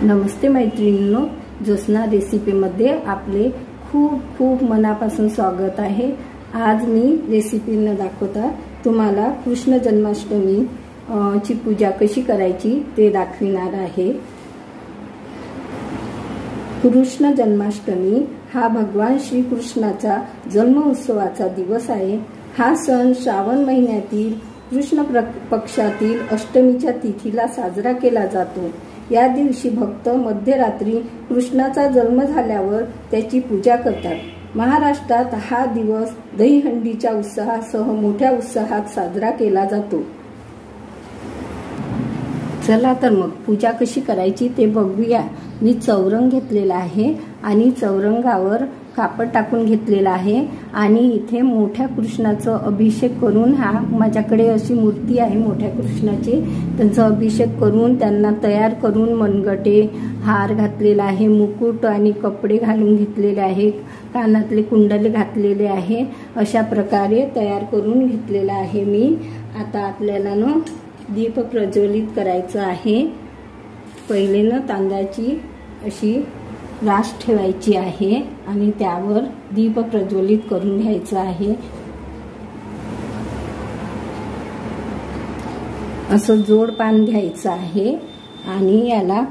नमस्ते मैत्रिणींनो, ज्योत्स्ना रेसिपीमध्ये आपले खूप खूप मनापासून स्वागत आहे। आज मी रेसिपीने दाखवता तुम्हाला कृष्ण जन्माष्टमी ची पूजा कशी करायची ते दाखविणार आहे। कृष्ण जन्माष्टमी हा भगवान श्री कृष्णाचा जन्म उत्सवाचा दिवस आहे। हा सण श्रावण महिन्यातील कृष्ण पक्षातील अष्टमीच्या तिथीला साजरा केला जातो। या दिवशी भक्त मध्यरात्री कृष्णाचा जन्म झाल्यावर त्याची पूजा करतात। महाराष्ट्रात हा दिवस दहीहंडीच्या उत्साहासह मोठ्या उत्साहात साजरा केला जातो। चला तर मग पूजा कशी करायची ते बघूया। मी चौरंग घेतलेला आहे आणि चौरंगावर कापड टाकून घेतलेला आहे आणि इथे मोठ्या कृष्णाचा अभिषेक करून, हा माझ्याकडे अशी मूर्ती आहे मोठ्या कृष्णाची, त्यांचा अभिषेक करून त्यांना तयार करून मनगटे हार घातलेला आहे, मुकुट आणि कपडे घालून घेतलेले आहे, कानातले कुंडले घातलेले आहे। अशा प्रकारे तयार करून घेतलेला आहे मी। आता आपल्याला ना दीप प्रज्वलित करायचं आहे। पहिले ना तांदळाची अशी रास ठेवायची आहे आणि त्यावर दीप प्रज्वलित करून घ्यायचा आहे। असं जोड पान घ्यायचं आहे आणि याला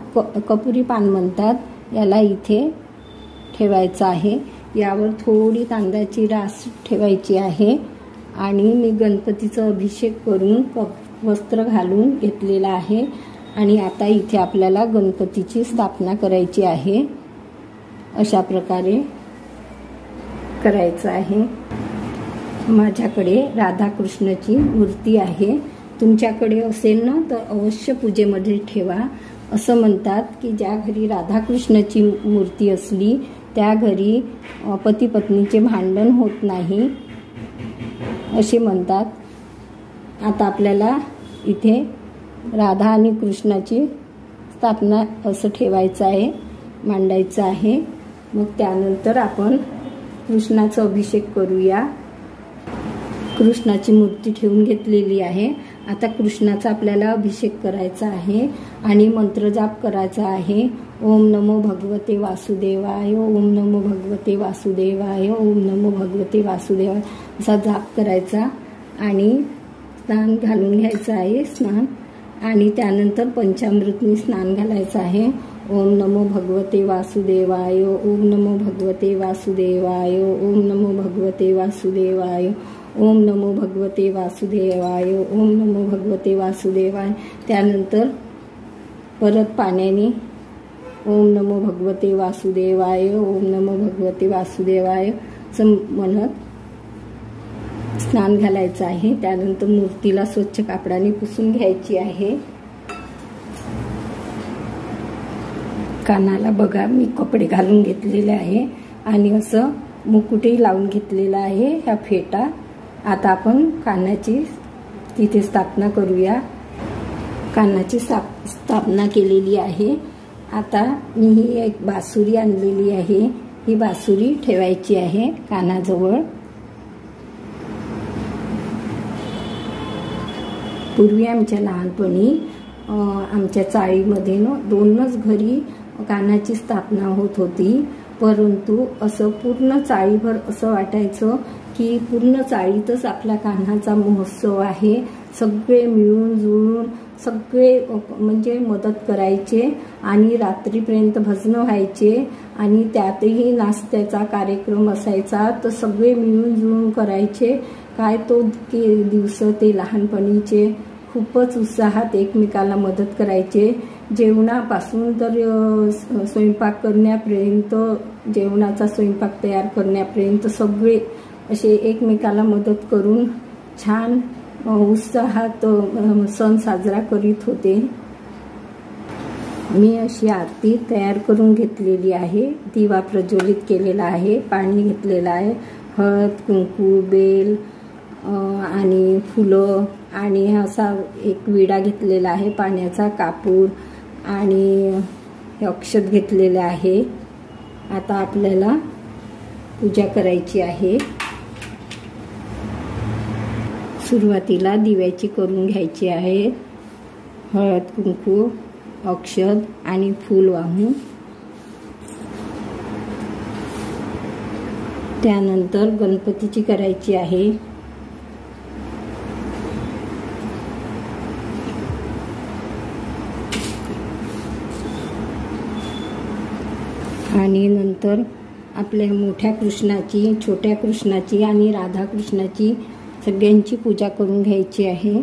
कपुरी पान म्हणतात। याला इथे ठेवायचं आहे। यावर थोडी तांदळाची रास ठेवायची आहे आणि मी गणपतीचा अभिषेक करून वस्त्र घालून घेतलेला आहे आणि आता इथे आपल्याला गणपतीची स्थापना करायची आहे। अशा प्रकारे करायचं आहे। माझ्याकडे राधा कृष्णाची मूर्ती आहे। तुमच्याकडे असेल ना तर अवश्य पूजेमध्ये ठेवा। असं म्हणतात की ज्या घरी राधा कृष्णाची मूर्ती असली त्या घरी पती पत्नीचे भांडण होत नाही असे म्हणतात। आता आपल्याला इथे राधा आणि कृष्णाची स्थापना असं ठेवायचं आहे, मांडायचं आहे। मग त्यानंतर आपण कृष्णाचा अभिषेक करूया। कृष्णाची मूर्ती ठेवून घेतलेली आहे। आता कृष्णाचा आपल्याला अभिषेक करायचा आहे आणि मंत्र जाप करायचा आहे। ओम नमो भगवते वासुदेवाय, ओम नमो भगवते वासुदेवाय, ओम नमो भगवते वासुदेवाय असा जाप करायचा आणि स्नान घालून घ्यायचं आहे। स्नान आणि त्यानंतर पंचामृतनी स्नान घालायचं आहे। ओम नमो भगवते वासुदेवाय, ओम नमो भगवते वासुदेवाय, ओम नमो भगवते वासुदेवाय, ओम नमो भगवते वासुदेवाय, ओम नमो भगवते वासुदेवाय। त्यानंतर परत पाण्याने ओम नमो भगवते वासुदेवाय, ओम नमो भगवते वासुदेवाय असं म्हणत स्नान घालायचं आहे। त्यानंतर मूर्तीला स्वच्छ कापडाने पुसून घ्यायची आहे। कानाला बघा मी कपडे घालून घेतलेले आहे आणि असं मुकुटही लावून घेतलेला आहे, ह्या फेटा। आता आपण कानाची तिथे स्थापना करूया। कानाची स्थापना केलेली आहे। आता मी ही एक बासुरी आणलेली आहे, ही बासुरी ठेवायची आहे कानाजवळ। पूर्वी आमच्या लहानपणी आमच्या चाळीमध्ये दोनच घरी कानाची स्थापना होत होती, परंतु असं पूर्ण चाळीभर असं वाटायचं की पूर्ण चाळीतच आपल्या कान्हाचा महोत्सव आहे। सगळे मिळून जुळून सगळे म्हणजे मदत करायचे आणि रात्रीपर्यंत भजनं व्हायचे आणि त्यातही नाश्त्याचा कार्यक्रम असायचा, तर सगळे मिळून जुळून करायचे। काय तो दिवस ते लहानपणीचे खूपच उत्साहात एकमेकाला मदत करायचे। जेवणापासून तर स्वयंपाक करण्यापर्यंत, जेवणाचा स्वयंपाक तयार करण्यापर्यंत सगळे असे एकमेकाला मदत करून छान उत्साहात सण साजरा करीत होते। मी अशी आरती तयार करून घेतलेली आहे। दिवा प्रज्वलित केलेला आहे, पाणी घेतलेलं आहे, हळद, कुंकू, बेल आणि फुलं आणि असा एक विडा घेतलेला आहे, पाण्याचा कापूर आणि अक्षत घेतलेले आहे। आता आपल्याला पूजा करायची आहे। सुरुवातीला दिव्याची करून घ्यायची आहे। हळद, कुंकू अक्षत आणि फूल वाहू. त्यानंतर गणपतीची करायची आहे. आणि नंतर आपल्या मोठ्या कृष्णाची, छोट्या कृष्णाची आणि राधाकृष्णाची सगळ्यांची पूजा करून घ्यायची आहे.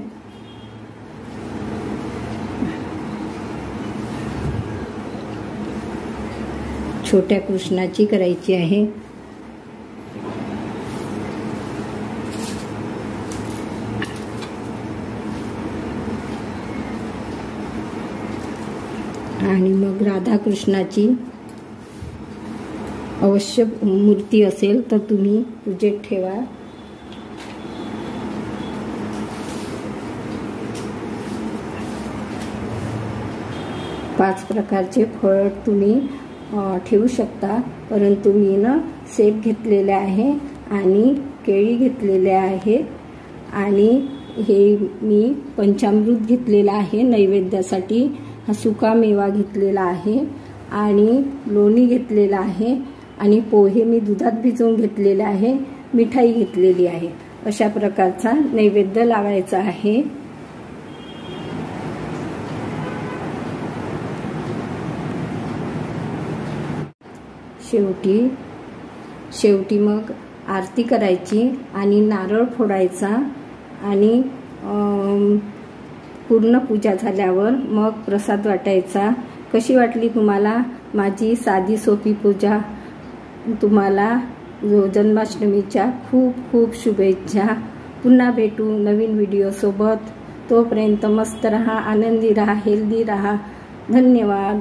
छोट्या कृष्णाची करायची आहे. आणि मग राधाकृष्णाची अवश्य मूर्ती असेल तर तुम्ही पूजेत ठेवा. पाच प्रकारचे फळ तुम्ही ठेवू शकता, परंतु मी सेब घेतलेले आहे आणि केळी घेतलेले आहे आणि हे मी पंचामृत घेतलेला आहे नैवेद्यासाठी. हा सुका मेवा घेतलेला आहे आणि लोणी घेतलेला आहे आणि पोहे मी दुधात भिजवून घेतलेले आहे. मिठाई घेतलेली आहे. अशा प्रकारचा नैवेद्य लावायचा आहे. शेवटी मग आरती करायची आणि नारळ फोडायचा आणि पूर्ण पूजा झाल्यावर मग प्रसाद वाटायचा. कशी वाटली तुम्हाला माझी साधी सोपी पूजा? तुम्हाला जन्माष्टमीच्या खूप खूप शुभेच्छा. पुन्हा भेटू नवीन व्हिडिओ सोबत. तोपर्यंत मस्त रहा, आनंदी रहा, हेल्दी रहा. धन्यवाद.